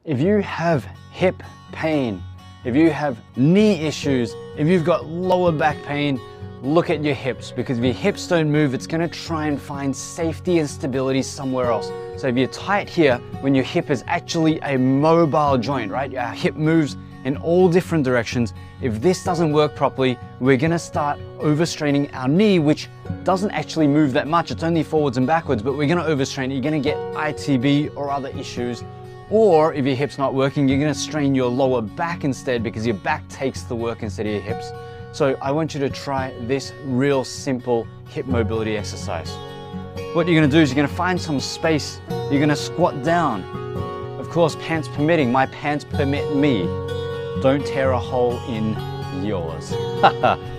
If you have hip pain, if you have knee issues, if you've got lower back pain, look at your hips, because if your hips don't move, it's going to try and find safety and stability somewhere else. So if you're tight here, when your hip is actually a mobile joint, right? Your hip moves in all different directions. If this doesn't work properly, we're going to start overstraining our knee, which doesn't actually move that much. It's only forwards and backwards, but we're going to overstrain it. You're going to get ITB or other issues. Or if your hip's not working, you're going to strain your lower back instead, because your back takes the work instead of your hips. So I want you to try this real simple hip mobility exercise. What you're going to do is you're going to find some space. You're going to squat down. Of course, pants permitting. My pants permit me. Don't tear a hole in yours.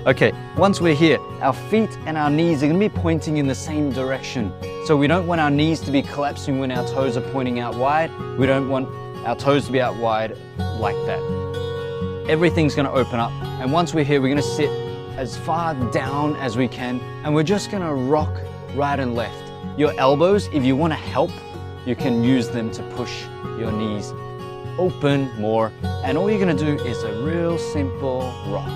Okay, once we're here, our feet and our knees are going to be pointing in the same direction. So we don't want our knees to be collapsing when our toes are pointing out wide. We don't want our toes to be out wide like that. Everything's going to open up. And once we're here, we're going to sit as far down as we can. And we're just going to rock right and left. Your elbows, if you want to help, you can use them to push your knees open more. And all you're going to do is a real simple rock,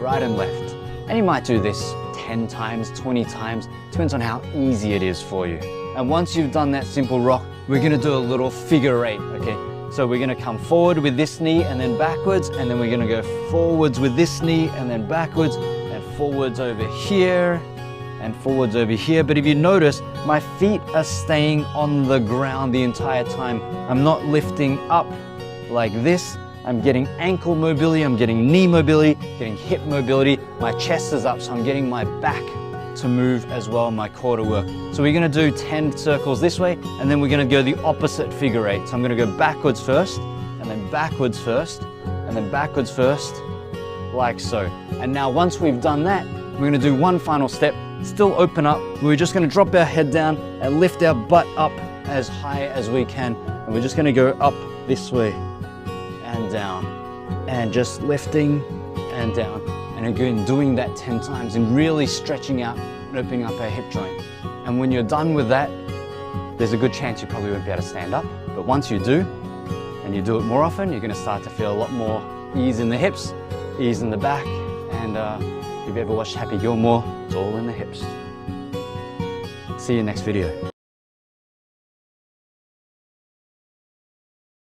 right and left. And you might do this 10 times, 20 times, depends on how easy it is for you. And once you've done that simple rock, we're going to do a little figure eight, okay? So we're going to come forward with this knee and then backwards, and then we're going to go forwards with this knee and then backwards, and forwards over here and forwards over here. But if you notice, my feet are staying on the ground the entire time. I'm not lifting up like this. I'm getting ankle mobility, I'm getting knee mobility, getting hip mobility. My chest is up, so I'm getting my back to move as well, my core to work. So we're going to do 10 circles this way, and then we're going to go the opposite figure eight. So I'm going to go backwards first, and then backwards first, and then backwards first, like so. And now once we've done that, we're going to do one final step. Still open up. We're just going to drop our head down and lift our butt up as high as we can. And we're just going to go up this way and down, and just lifting and down. And again, doing that 10 times and really stretching out and opening up our hip joint. And when you're done with that, there's a good chance you probably won't be able to stand up. But once you do, and you do it more often, you're going to start to feel a lot more ease in the hips, ease in the back. And if you've ever watched Happy Gilmore, it's all in the hips. See you next video.